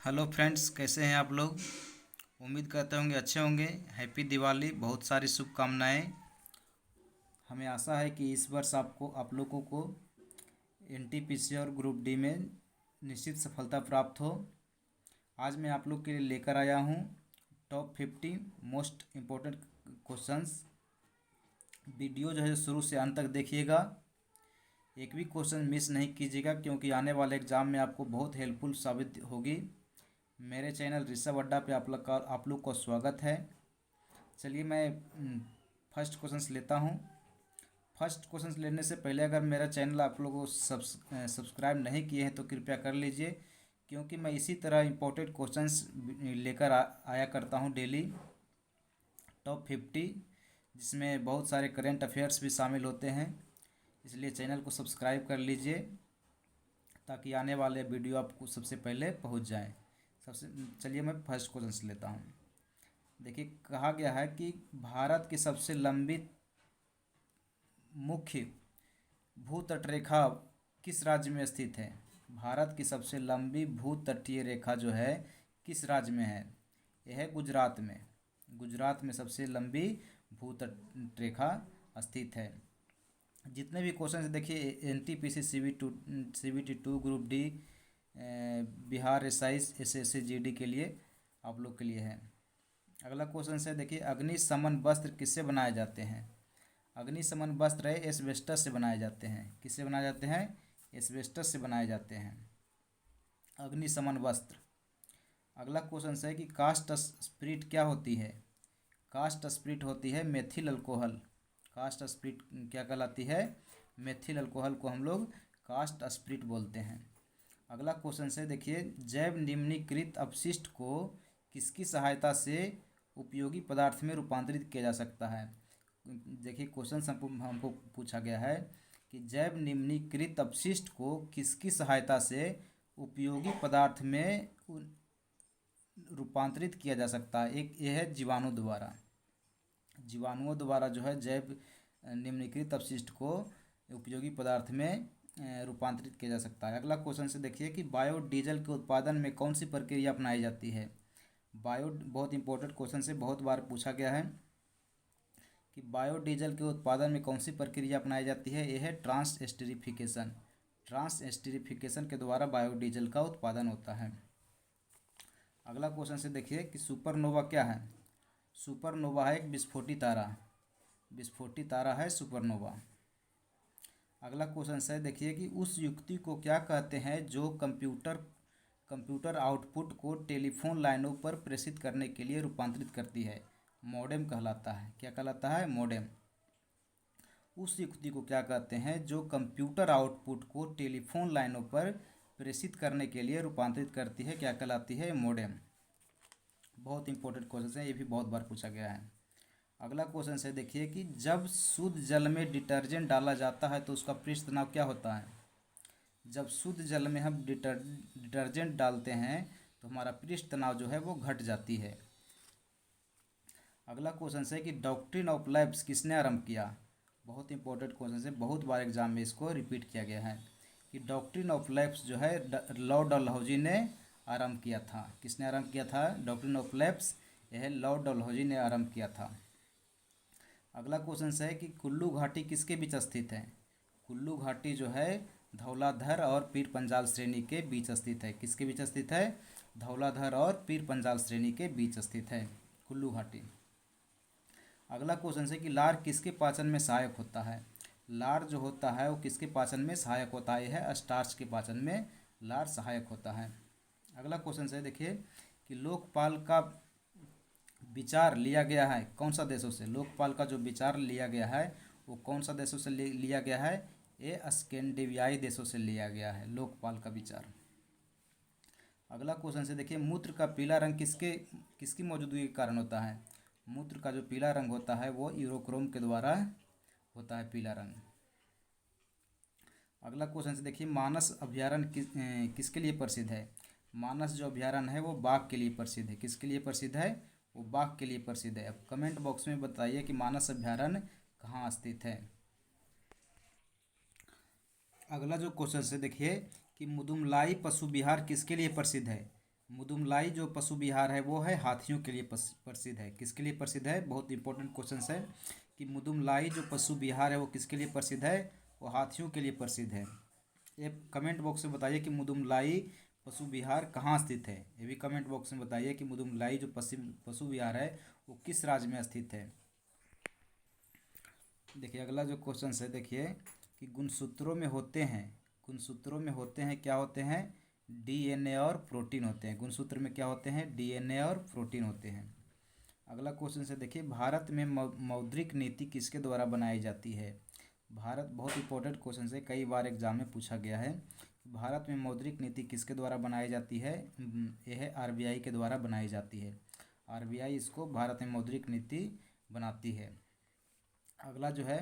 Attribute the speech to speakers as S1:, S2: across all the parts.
S1: Hello friends, कैसे हैं आप लोग। उम्मीद करते होंगे अच्छे होंगे। हैप्पी दिवाली, बहुत सारी शुभकामनाएं। हमें आशा है कि इस वर्ष आप लोगों को एनटीपीसी और ग्रुप डी में निश्चित सफलता प्राप्त हो। आज मैं आप लोग के लिए लेकर आया हूं top 50 most important questions. Video जो है शुरू से अंत तक देखिएगा, एक भी क्वेश्चन मिस नहीं कीजिएगा, क्योंकि आने वाले एग्ज़ाम में आपको बहुत हेल्पफुल साबित होगी। मेरे चैनल ऋषभ अड्डा पे आप लोग को स्वागत है। चलिए मैं फर्स्ट क्वेश्चन लेता हूँ। फर्स्ट क्वेश्चन लेने से पहले अगर मेरा चैनल आप लोगों को सब्सक्राइब नहीं किए हैं तो कृपया कर लीजिए, क्योंकि मैं इसी तरह इम्पोर्टेंट क्वेश्चंस लेकर आया करता हूँ डेली। टॉप 50 जिसमें बहुत सारे करेंट अफेयर्स भी शामिल होते हैं, इसलिए चैनल को सब्सक्राइब कर लीजिए ताकि आने वाले वीडियो आपको सबसे पहले पहुंच जाए। चलिए मैं फर्स्ट क्वेश्चन लेता हूँ। देखिए, कहा गया है कि भारत की सबसे लंबी मुख्य भूतटरेखा किस राज्य में स्थित है। भारत की सबसे लंबी भूतटीय रेखा जो है किस राज्य में है। यह है गुजरात में। गुजरात में सबसे लंबी भूतटरेखा स्थित है। जितने भी क्वेश्चन देखिए, NTPC CBT2 group D, Bihar SI SSC GD के लिए आप लोग के लिए है। अगला क्वेश्चन है, देखिए, अग्निशमन वस्त्र किससे बनाए जाते हैं। अग्निशमन वस्त्र एस्बेस्टस से बनाए जाते हैं। किससे बनाए जाते हैं। एस्बेस्टस से बनाए जाते हैं अग्निशमन वस्त्र। अगला क्वेश्चन है कि कास्ट स्पिरिट क्या होती है। कास्ट स्पिरिट होती है मेथिल अल्कोहल। कास्ट स्पिरिट क्या कहलाती है। मेथिल अल्कोहल को हम लोग कास्ट स्पिरिट बोलते हैं। अगला क्वेश्चन है, देखिए, जैव निम्नीकृत अपशिष्ट को किसकी सहायता से उपयोगी पदार्थ में रूपांतरित किया जा सकता है। देखिए, क्वेश्चन हमको पूछा गया है कि जैव निम्नीकृत अपशिष्ट को किसकी सहायता से उपयोगी पदार्थ में रूपांतरित किया जा सकता है। एक यह है जीवाणु द्वारा। जीवाणुओं द्वारा जो है जैव निम्नीकृत अपशिष्ट को उपयोगी पदार्थ में रूपांतरित किया जा सकता है। अगला क्वेश्चन से देखिए कि बायोडीजल के उत्पादन में कौन सी प्रक्रिया अपनाई जाती है। बहुत इंपॉर्टेंट क्वेश्चन से बहुत बार पूछा गया है कि बायोडीजल के उत्पादन में कौन सी प्रक्रिया अपनाई जाती है। यह है ट्रांसएस्टरिफिकेशन। ट्रांसएस्टरिफिकेशन के द्वारा बायोडीजल का उत्पादन होता है। अगला क्वेश्चन से देखिए कि सुपरनोवा क्या है। सुपरनोवा है एक विस्फोटी तारा। विस्फोटी तारा है सुपरनोवा। अगला क्वेश्चन है, देखिए कि उस युक्ति को क्या कहते हैं जो कंप्यूटर आउटपुट को टेलीफोन लाइनों पर प्रेषित करने के लिए रूपांतरित करती है। मॉडेम कहलाता है। क्या कहलाता है। मॉडेम। उस युक्ति को क्या कहते हैं जो कंप्यूटर आउटपुट को टेलीफोन लाइनों पर प्रेषित करने के लिए रूपांतरित करती है। क्या कहलाती है। मॉडेम। बहुत इंपॉर्टेंट क्वेश्चन है, ये भी बहुत बार पूछा गया है। अगला क्वेश्चन है, देखिए कि जब शुद्ध जल में डिटर्जेंट डाला जाता है तो उसका पृष्ठ तनाव क्या होता है। जब शुद्ध जल में हम डिटर्जेंट डालते हैं तो हमारा पृष्ठ तनाव जो है वो घट जाती है। अगला क्वेश्चन है कि डॉक्ट्रिन ऑफ लैप्स किसने आरंभ किया। बहुत इंपॉर्टेंट क्वेश्चन है, बहुत बार एग्जाम में इसको रिपीट किया गया है कि डॉक्ट्रिन ऑफ लैप्स जो है लॉर्ड डलहौजी ने आरंभ किया था। किसने आरंभ किया था। डॉक्ट्रिन ऑफ लैप्स यह लॉर्ड डलहौजी ने आरंभ किया था। अगला क्वेश्चन है कि कुल्लू घाटी किसके बीच स्थित है। कुल्लू घाटी जो है धौलाधर और पीर पंजाल श्रेणी के बीच स्थित है। किसके बीच स्थित है। धौलाधर और पीर पंजाल श्रेणी के बीच स्थित है कुल्लू घाटी। अगला क्वेश्चन है कि लार किसके पाचन में सहायक होता है। लार जो होता है वो किसके पाचन में सहायक होता है। यह है स्टार्च के पाचन में लार सहायक होता है। अगला क्वेश्चन है, देखिए कि लोकपाल का विचार लिया गया है कौन सा देशों से। लोकपाल का जो विचार लिया गया है वो कौन सा देशों से लिया गया है। ये स्कैंडिनेवियाई देशों से लिया गया है लोकपाल का विचार। अगला क्वेश्चन से देखिए, मूत्र का पीला रंग किसकी मौजूदगी के कारण होता है। मूत्र का जो पीला रंग होता है वो यूरोक्रोम के द्वारा होता है पीला रंग। अगला क्वेश्चन से देखिए, मानस अभयारण्य किसके लिए प्रसिद्ध है। मानस जो अभयारण्य है वो बाघ के लिए प्रसिद्ध है। किसके लिए प्रसिद्ध है। वो बाघ के लिए प्रसिद्ध है। अब कमेंट बॉक्स में बताइए कि मानस अभयारण्य कहाँ स्थित है। अगला जो क्वेश्चन से देखिए कि मुदुमलाई पशु विहार किसके लिए प्रसिद्ध है। मुदुमलाई जो पशु विहार है वो है हाथियों के लिए प्रसिद्ध है। किसके लिए प्रसिद्ध है? बहुत इंपॉर्टेंट क्वेश्चन है कि मुदुमलाई जो पशु विहार है वो किसके लिए प्रसिद्ध है? वो हाथियों के लिए प्रसिद्ध है। ये कमेंट बॉक्स में बताइए कि मुदुमलाई पशु विहार कहाँ स्थित है। ये भी कमेंट बॉक्स में बताइए कि मुदुमलाई जो पशु विहार है वो किस राज्य में स्थित है। देखिए अगला जो क्वेश्चन है, देखिए कि गुणसूत्रों में होते हैं, गुणसूत्रों में होते हैं क्या होते हैं? डीएनए और प्रोटीन होते हैं। गुणसूत्र में क्या होते हैं? डीएनए और प्रोटीन होते हैं। अगला क्वेश्चन से देखिए, भारत में मौद्रिक नीति किसके द्वारा बनाई जाती है? भारत, बहुत इंपॉर्टेंट क्वेश्चन है, कई बार एग्जाम में पूछा गया है। भारत में मौद्रिक नीति किसके द्वारा बनाई जाती है? यह आरबीआई के द्वारा बनाई जाती है। आरबीआई इसको भारत में मौद्रिक नीति बनाती है। अगला जो है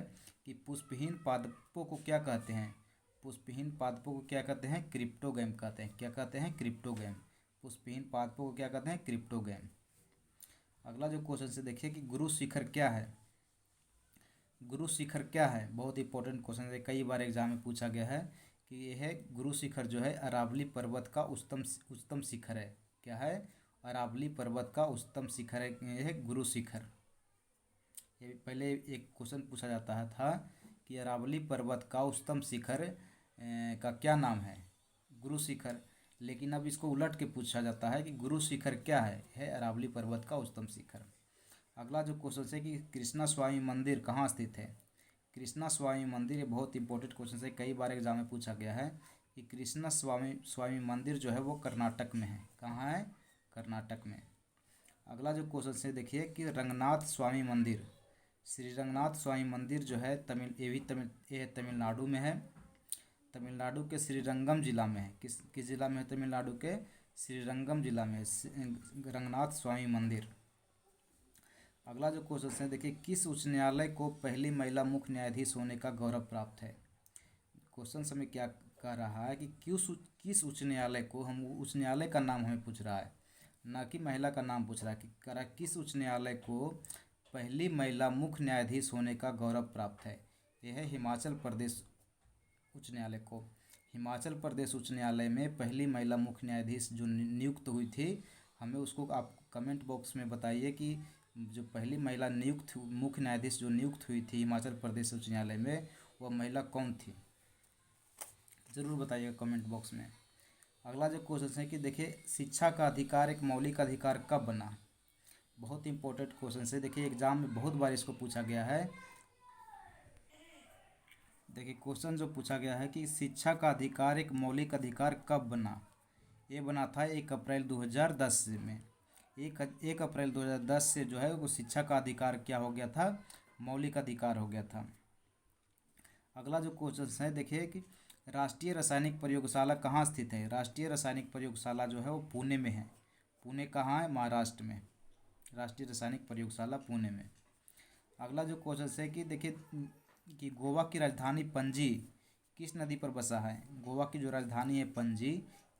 S1: कि पुष्पहीन पादपों को क्या कहते हैं? पुष्पहीन पादपों को क्या कहते हैं? क्रिप्टोगैम कहते हैं। क्या कहते हैं? क्रिप्टोगैम। पुष्पहीन पादपों को क्या कहते हैं? क्रिप्टोगैम। अगला जो क्वेश्चन से देखिए कि गुरु शिखर क्या है? गुरु शिखर क्या है? बहुत इंपॉर्टेंट क्वेश्चन है, कई बार एग्जाम में पूछा गया है कि यह गुरु शिखर जो है अरावली पर्वत का उच्चतम शिखर है। क्या है? अरावली पर्वत का उच्चतम शिखर है यह गुरु शिखर। ये पहले एक क्वेश्चन पूछा जाता है था कि अरावली पर्वत का उच्चतम शिखर का क्या नाम है? गुरु शिखर। लेकिन अब इसको उलट के पूछा जाता है कि गुरु शिखर क्या है? है अरावली पर्वत का उच्चतम शिखर। अगला जो क्वेश्चन है कि कृष्णा स्वामी मंदिर कहाँ स्थित है? कृष्णा स्वामी मंदिर, ये बहुत इंपॉर्टेंट क्वेश्चन है, कई बार एग्जाम में पूछा गया है कि कृष्णा स्वामी मंदिर जो है वो कर्नाटक में है। कहाँ है? कर्नाटक में। अगला जो क्वेश्चन है देखिए कि रंगनाथ स्वामी मंदिर, श्री रंगनाथ स्वामी मंदिर जो है ये तमिलनाडु में है। तमिलनाडु के श्रीरंगम जिला में है। किस जिला में है? तमिलनाडु के श्रीरंगम जिला में है रंगनाथ स्वामी मंदिर। अगला जो क्वेश्चन है देखिए, किस उच्च न्यायालय को पहली महिला मुख्य न्यायाधीश होने का गौरव प्राप्त है? क्वेश्चन हमें क्या कह रहा है कि किस उच्च न्यायालय को, हम उच्च न्यायालय का नाम हमें पूछ रहा है, ना कि महिला का नाम पूछ रहा है। कि कह रहा है किस उच्च न्यायालय को पहली महिला मुख्य न्यायाधीश होने का गौरव प्राप्त है? यह है हिमाचल प्रदेश उच्च न्यायालय को। हिमाचल प्रदेश उच्च न्यायालय में पहली महिला मुख्य न्यायाधीश जो नियुक्त हुई थी, हमें उसको आप कमेंट बॉक्स में बताइए कि जो पहली महिला मुख्य न्यायाधीश जो नियुक्त हुई थी हिमाचल प्रदेश उच्च न्यायालय में, वह महिला कौन थी? ज़रूर बताइएगा कमेंट बॉक्स में। अगला जो क्वेश्चन है कि देखिए, शिक्षा का अधिकार एक मौलिक अधिकार कब बना? बहुत इंपॉर्टेंट क्वेश्चन है, देखिए एग्जाम में बहुत बार इसको पूछा गया है। देखिए क्वेश्चन जो पूछा गया है कि शिक्षा का अधिकार एक मौलिक अधिकार कब बना? ये बना था 1 अप्रैल 2010 में। 1 अप्रैल 2010 से जो है वो शिक्षा का अधिकार क्या हो गया था? मौलिक अधिकार हो गया था। अगला जो क्वेश्चन है देखिए कि राष्ट्रीय रासायनिक प्रयोगशाला कहाँ स्थित है? राष्ट्रीय रासायनिक प्रयोगशाला जो है वो पुणे में है। पुणे कहाँ है? महाराष्ट्र में। राष्ट्रीय रासायनिक प्रयोगशाला पुणे में। अगला जो क्वेश्चन है कि देखिए कि गोवा की राजधानी पणजी किस नदी पर बसा है? गोवा की जो राजधानी है पणजी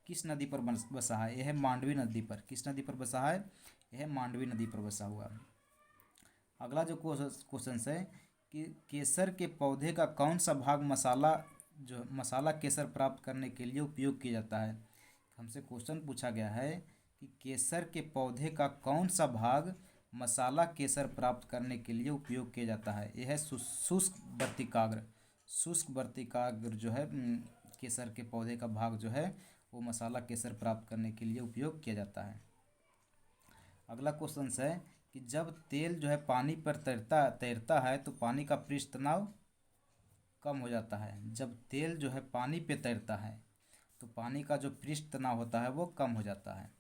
S1: किस नदी पर बसा है? यह है मांडवी नदी पर। किस नदी पर बसा है? यह मांडवी नदी पर बसा हुआ है। अगला जो क्वेश्चन है कि केसर के पौधे का कौन सा भाग मसाला केसर प्राप्त करने के लिए उपयोग किया जाता है? हमसे क्वेश्चन पूछा गया है कि केसर के पौधे का कौन सा भाग मसाला केसर प्राप्त करने के लिए उपयोग किया जाता है? यह है शुष्क वर्तिकाग्र। शुष्क वर्तिकाग्र जो है केसर के पौधे का भाग जो है वो मसाला केसर प्राप्त करने के लिए उपयोग किया जाता है। अगला क्वेश्चन है कि जब तेल जो है पानी पर तैरता है तो पानी का पृष्ठ तनाव कम हो जाता है। जब तेल जो है पानी पे तैरता है तो पानी का जो पृष्ठ तनाव होता है वो कम हो जाता है।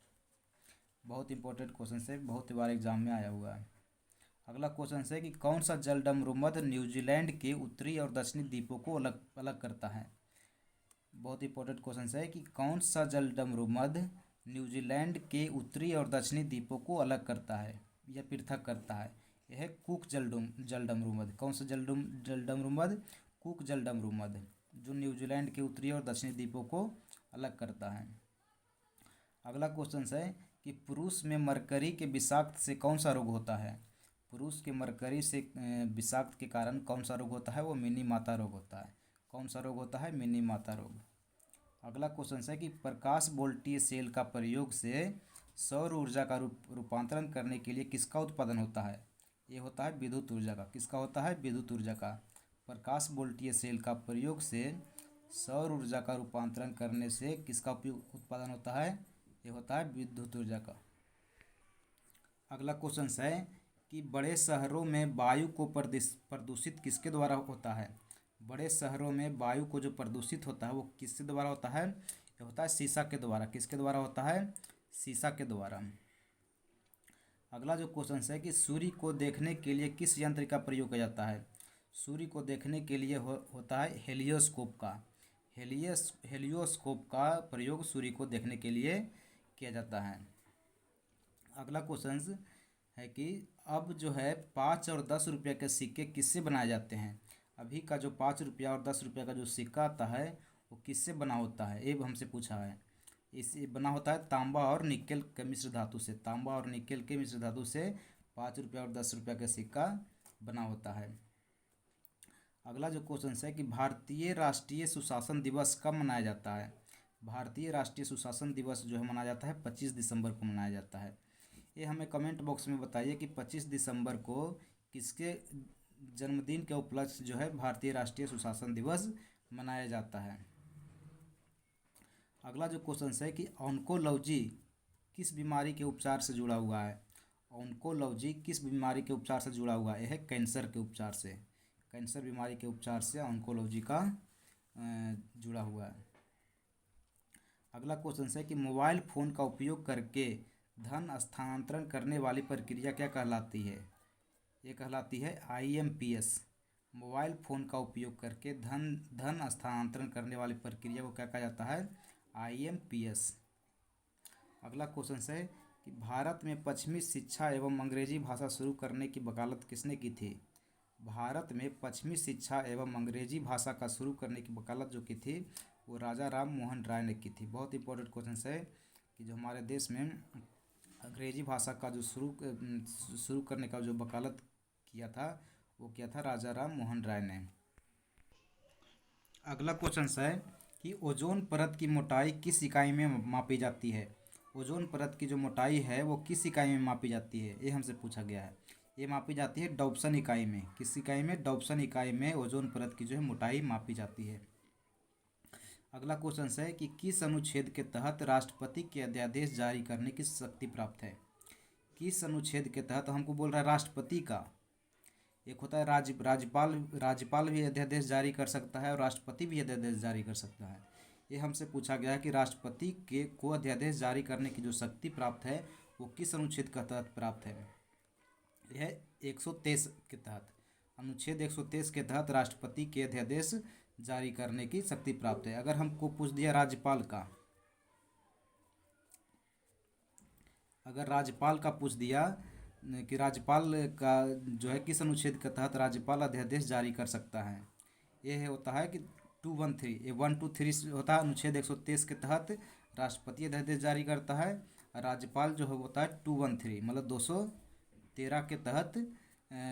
S1: बहुत इंपॉर्टेंट क्वेश्चन है, बहुत बार एग्जाम में आया हुआ है। अगला क्वेश्चन है कि कौन सा जलडमरूमध्य न्यूजीलैंड के उत्तरी और दक्षिणी द्वीपों को अलग अलग करता है? बहुत इंपॉर्टेंट क्वेश्चन है कि कौन सा जलडमरूमध्य न्यूजीलैंड के उत्तरी और दक्षिणी द्वीपों को अलग करता है या पृथक करता है? यह है कुक जलडमरूमध्य। कौन सा जलडमरूमध्य? कुक जलडमरूमध्य, जो न्यूजीलैंड के उत्तरी और दक्षिणी द्वीपों को अलग करता है। अगला क्वेश्चन है कि पुरुष में मरकरी के विषाक्त से कौन सा रोग होता है? पुरुष के मरकरी से विषाक्त के कारण कौन सा रोग होता है? वो मिनी माता रोग होता है। कौन सा रोग होता है? मिनी माता रोग। अगला क्वेश्चन है कि प्रकाश वोल्टीय सेल का प्रयोग से सौर ऊर्जा का रूपांतरण करने के लिए किसका उत्पादन होता है? ये होता है विद्युत ऊर्जा का। किसका होता है? विद्युत ऊर्जा का। प्रकाश वोल्टीय सेल का प्रयोग से सौर ऊर्जा का रूपांतरण करने से किसका उत्पादन होता है? ये होता है विद्युत ऊर्जा का। अगला क्वेश्चन है कि बड़े शहरों में वायु को प्रदूषित किसके द्वारा होता है? बड़े शहरों में वायु को जो प्रदूषित होता है वो किसके द्वारा होता है? ये होता है शीशा के द्वारा। किसके द्वारा होता है? शीशा के द्वारा। अगला जो क्वेश्चन है कि सूर्य को देखने के लिए किस यंत्र का प्रयोग किया जाता है? सूर्य को देखने के लिए होता है हेलियोस्कोप का। हेलियोस्कोप का प्रयोग सूर्य को देखने के लिए किया जाता है। अगला क्वेश्चन है कि अब जो है 5 और 10 रुपये के सिक्के किससे बनाए जाते हैं? अभी का जो 5 रुपया और 10 रुपये का जो सिक्का आता है वो किससे बना होता है? ये हमसे पूछा है। इससे बना होता है तांबा और निकेल के मिश्र धातु से। तांबा और निकेल के मिश्र धातु से 5 रुपया और 10 रुपया का सिक्का बना होता है। अगला जो क्वेश्चन है कि भारतीय राष्ट्रीय सुशासन दिवस कब मनाया जाता है? भारतीय राष्ट्रीय सुशासन दिवस जो है मनाया जाता है 25 दिसंबर को मनाया जाता है। ये हमें कमेंट बॉक्स में बताइए कि 25 दिसंबर को किसके जन्मदिन के उपलक्ष्य जो है भारतीय राष्ट्रीय सुशासन दिवस मनाया जाता है। अगला जो क्वेश्चन है कि ऑन्कोलॉजी किस बीमारी के उपचार से जुड़ा हुआ है? ऑन्कोलॉजी किस बीमारी के उपचार से जुड़ा हुआ है? यह है कैंसर के उपचार से। कैंसर बीमारी के उपचार से ऑन्कोलॉजी का जुड़ा हुआ है। अगला क्वेश्चन है कि मोबाइल फ़ोन का उपयोग करके धन स्थानांतरण करने वाली प्रक्रिया क्या कहलाती है? ये कहलाती है IMPS। मोबाइल फ़ोन का उपयोग करके धन स्थानांतरण करने वाली प्रक्रिया को क्या कहा जाता है? IMPS। अगला क्वेश्चन है कि भारत में पश्चिमी शिक्षा एवं अंग्रेजी भाषा शुरू करने की वकालत किसने की थी? भारत में पश्चिमी शिक्षा एवं अंग्रेजी भाषा का शुरू करने की वकालत जो की थी वो राजा राम मोहन राय ने की थी। बहुत इंपॉर्टेंट क्वेश्चन है कि जो हमारे देश में अंग्रेजी भाषा का जो शुरू करने का जो वकालत किया था वो किया था राजा राम मोहन राय ने। अगला क्वेश्चन है कि ओजोन परत की मोटाई किस इकाई में मापी जाती है? ओजोन परत की जो मोटाई है वो किस इकाई में मापी जाती है? ये हमसे पूछा गया है। ये मापी जाती है डॉप्सन इकाई में। किस इकाई में? डॉप्सन इकाई में ओजोन परत की जो है मोटाई मापी जाती है। अगला क्वेश्चन है कि किस अनुच्छेद के तहत राष्ट्रपति के अध्यादेश जारी करने की शक्ति प्राप्त है? किस अनुच्छेद के तहत? हमको बोल रहा है राष्ट्रपति का। एक होता है राज्यपाल भी अध्यादेश जारी कर सकता है और राष्ट्रपति भी अध्यादेश जारी कर सकता है। ये हमसे पूछा गया है कि राष्ट्रपति को अध्यादेश जारी करने की जो शक्ति प्राप्त है वो किस अनुच्छेद के तहत प्राप्त है? यह 123 के तहत। अनुच्छेद 123 के तहत राष्ट्रपति के अध्यादेश जारी करने की शक्ति प्राप्त है। अगर हमको पूछ दिया राज्यपाल का, अगर राज्यपाल का पूछ दिया कि राज्यपाल का जो है किस अनुच्छेद के तहत राज्यपाल अध्यादेश जारी कर सकता है? ये होता है कि 213। ये 123 होता है अनुच्छेद 123 के तहत राष्ट्रपति अध्यादेश जारी करता है। राज्यपाल जो है होता है 213 मतलब 213 के तहत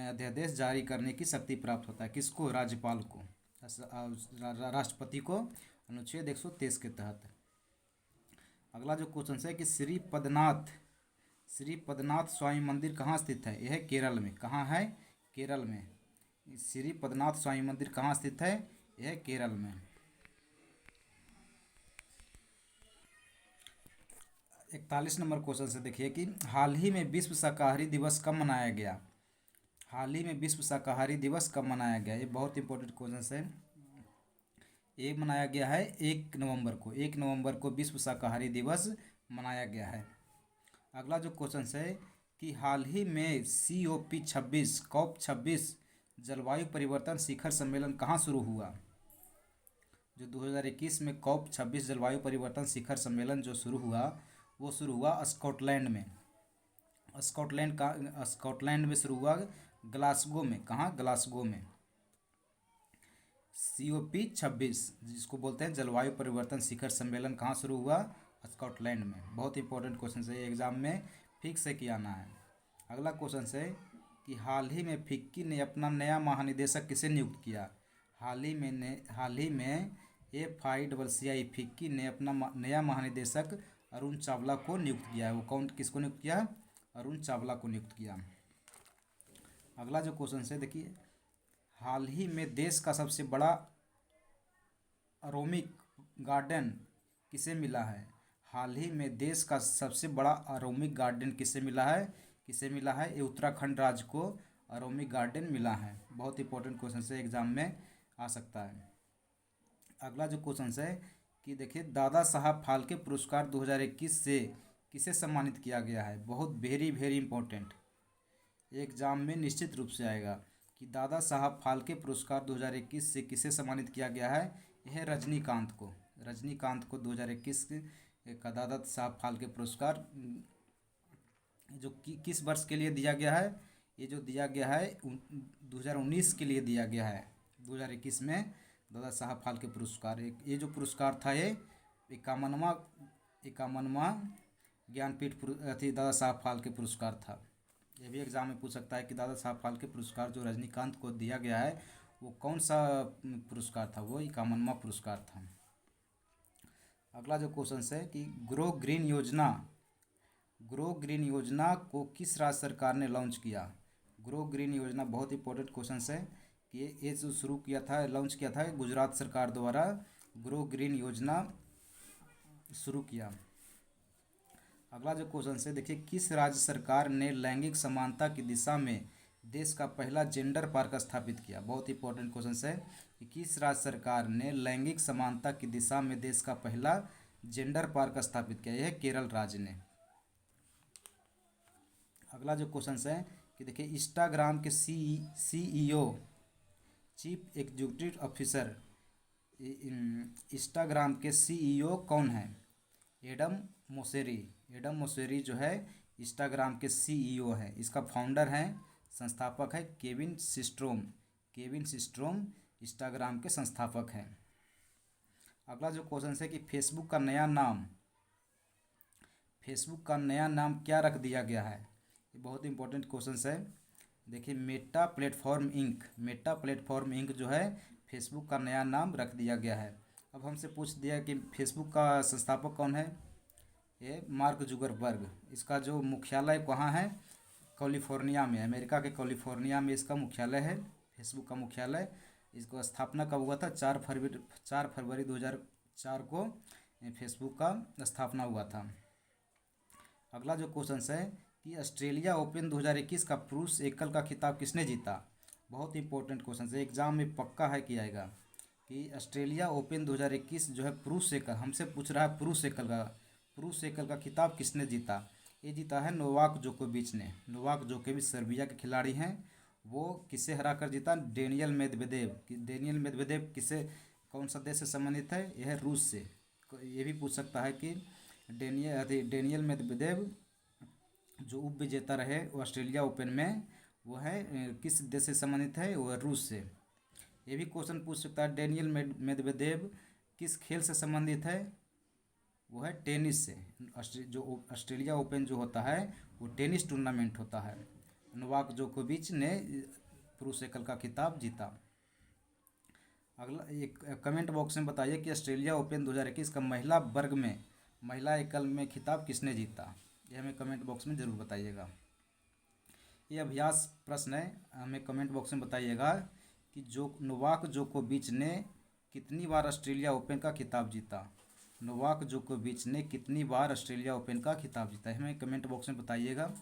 S1: अध्यादेश जारी करने की शक्ति प्राप्त होता है। किसको? राज्यपाल को। राष्ट्रपति को अनुच्छेद 123 के तहत। अगला जो क्वेश्चन है कि श्री पदनाथ स्वामी मंदिर कहाँ स्थित है? यह केरल में। कहाँ है? केरल में। श्री पदनाथ स्वामी मंदिर कहाँ स्थित है? यह केरल में। 41 नंबर क्वेश्चन से देखिए कि हाल ही में विश्व शाकाहारी दिवस कब मनाया गया? हाल ही में विश्व शाकाहारी दिवस कब मनाया गया? ये बहुत इंपॉर्टेंट क्वेश्चन है। ये मनाया गया है 1 नवंबर को। 1 नवंबर को विश्व शाकाहारी दिवस मनाया गया है। अगला जो क्वेश्चन है कि हाल ही में COP26 जलवायु परिवर्तन शिखर सम्मेलन कहाँ शुरू हुआ? जो 2021 में COP26 जलवायु परिवर्तन शिखर सम्मेलन जो शुरू हुआ वो शुरू हुआ स्कॉटलैंड में। स्कॉटलैंड में शुरू हुआ, ग्लासगो में। कहाँ? ग्लासगो में। COP26 जिसको बोलते हैं जलवायु परिवर्तन शिखर सम्मेलन कहाँ शुरू हुआ? स्कॉटलैंड में। बहुत इंपॉर्टेंट क्वेश्चन है, एग्जाम में फिक्स से किया आना है। अगला क्वेश्चन है कि हाल ही में फिक्की ने अपना नया महानिदेशक किसे नियुक्त किया? हाल ही में FICCI फिक्की ने अपना नया महानिदेशक अरुण चावला को नियुक्त किया है। वो कौन किसको नियुक्त किया? अरुण चावला को नियुक्त किया। अगला जो क्वेश्चन है देखिए, हाल ही में देश का सबसे बड़ा अरोमिक गार्डन किसे मिला है? हाल ही में देश का सबसे बड़ा अरोमिक गार्डन किसे मिला है? किसे मिला है? ये उत्तराखंड राज्य को अरोमिक गार्डन मिला है। बहुत इंपॉर्टेंट क्वेश्चन से एग्जाम में आ सकता है। अगला जो क्वेश्चन है कि देखिए, दादा साहब फाल्के पुरस्कार 2021 से किसे सम्मानित किया गया है? बहुत वेरी वेरी इंपॉर्टेंट, एग्जाम में निश्चित रूप से आएगा कि दादा साहब फाल्के पुरस्कार 2021 से किसे सम्मानित किया गया है? यह रजनीकांत को 2021 का दादा साहब फाल्के पुरस्कार जो किस वर्ष के लिए दिया गया है? ये जो दिया गया है 2019 के लिए दिया गया है। 2021 में दादा साहब फाल्के पुरस्कार, ये जो पुरस्कार था ये 51वां ज्ञानपीठ दादा साहब फाल्के पुरस्कार था। ये भी एग्जाम में पूछ सकता है कि दादा साहब फाल्के पुरस्कार जो रजनीकांत को दिया गया है वो कौन सा पुरस्कार था? वो 51वां पुरस्कार था। अगला जो क्वेश्चन है कि ग्रो ग्रीन योजना को किस राज्य सरकार ने लॉन्च किया? ग्रो ग्रीन योजना बहुत इंपॉर्टेंट क्वेश्चन है कि ये जो शुरू किया था, लॉन्च किया था गुजरात सरकार द्वारा ग्रो ग्रीन योजना शुरू किया। अगला जो क्वेश्चन है देखिए, किस राज्य सरकार ने लैंगिक समानता की दिशा में देश का पहला जेंडर पार्क स्थापित किया? बहुत इंपॉर्टेंट क्वेश्चन है कि किस राज्य सरकार ने लैंगिक समानता की दिशा में देश का पहला जेंडर पार्क स्थापित किया? यह केरल राज्य ने। अगला जो क्वेश्चन है कि देखिए, इंस्टाग्राम के CEO chief executive officer Instagram के CEO कौन है? एडम मोसेरी जो है इंस्टाग्राम के CEO है। इसका फाउंडर है, संस्थापक है केविन सिस्ट्रोम इंस्टाग्राम के संस्थापक हैं। अगला जो क्वेश्चन है कि फेसबुक का नया नाम क्या रख दिया गया है? ये बहुत इंपॉर्टेंट क्वेश्चन है। देखिए, मेटा प्लेटफॉर्म इंक जो है फेसबुक का नया नाम रख दिया गया है। अब हमसे पूछ दिया कि फेसबुक का संस्थापक कौन है? ये मार्क जुकरबर्ग। इसका जो मुख्यालय कहाँ है? कैलिफोर्निया में, अमेरिका के कैलिफोर्निया में इसका मुख्यालय है, फेसबुक का मुख्यालय। इसको स्थापना कब हुआ था? 4 फरवरी 2004 को फेसबुक का स्थापना हुआ था। अगला जो क्वेश्चन है कि ऑस्ट्रेलिया ओपन 2021 का पुरुष एकल का खिताब किसने जीता? बहुत इंपॉर्टेंट क्वेश्चन है, एग्जाम में पक्का है कि आएगा कि ऑस्ट्रेलिया ओपन 2021 जो है पुरुष एकल, हमसे पूछ रहा है पुरुष एकल का खिताब किसने जीता? ये जीता है नोवाक जोकोविच ने। नोवाक जोकोविच सर्बिया के खिलाड़ी हैं। वो किसे हरा कर जीता? डेनियल मेदवेदेव किसे, कौन सा देश से संबंधित है? यह रूस से। ये भी पूछ सकता है कि डेनियल मेदवेदेव जो उप विजेता रहे ऑस्ट्रेलिया ओपन में, वो है किस देश से संबंधित है? वह रूस से। ये भी क्वेश्चन पूछ सकता है डेनियल मेदवेदेव किस खेल से संबंधित है? वो है टेनिस से। जो ऑस्ट्रेलिया ओपन जो होता है वो टेनिस टूर्नामेंट होता है। नोवाक जोकोविच ने पुरुष एकल का खिताब जीता। अगला एक कमेंट बॉक्स में बताइए कि ऑस्ट्रेलिया ओपन 2021 का महिला एकल में खिताब किसने जीता? ये हमें कमेंट बॉक्स में ज़रूर बताइएगा। ये अभ्यास प्रश्न है, हमें कमेंट बॉक्स में बताइएगा कि नोवाक जोकोविच ने कितनी बार ऑस्ट्रेलिया ओपन का खिताब जीता? नोवाक जोकोविच ने कितनी बार ऑस्ट्रेलिया ओपन का खिताब जीता है? हमें कमेंट बॉक्स में बताइएगा।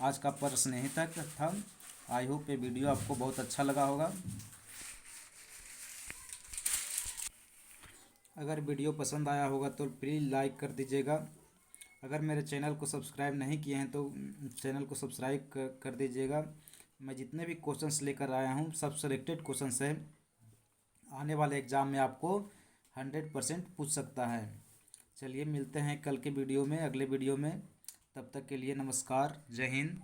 S1: आज का प्रश्न यहीं तक था। आई होप ये वीडियो आपको बहुत अच्छा लगा होगा। अगर वीडियो पसंद आया होगा तो प्लीज़ लाइक कर दीजिएगा। अगर मेरे चैनल को सब्सक्राइब नहीं किए हैं तो चैनल को सब्सक्राइब कर दीजिएगा। मैं जितने भी क्वेश्चंस लेकर आया हूँ सब सिलेक्टेड क्वेश्चंस हैं, आने वाले एग्ज़ाम में आपको 100% पूछ सकता है। चलिए मिलते हैं कल के वीडियो में, अगले वीडियो में। तब तक के लिए नमस्कार, जय हिंद।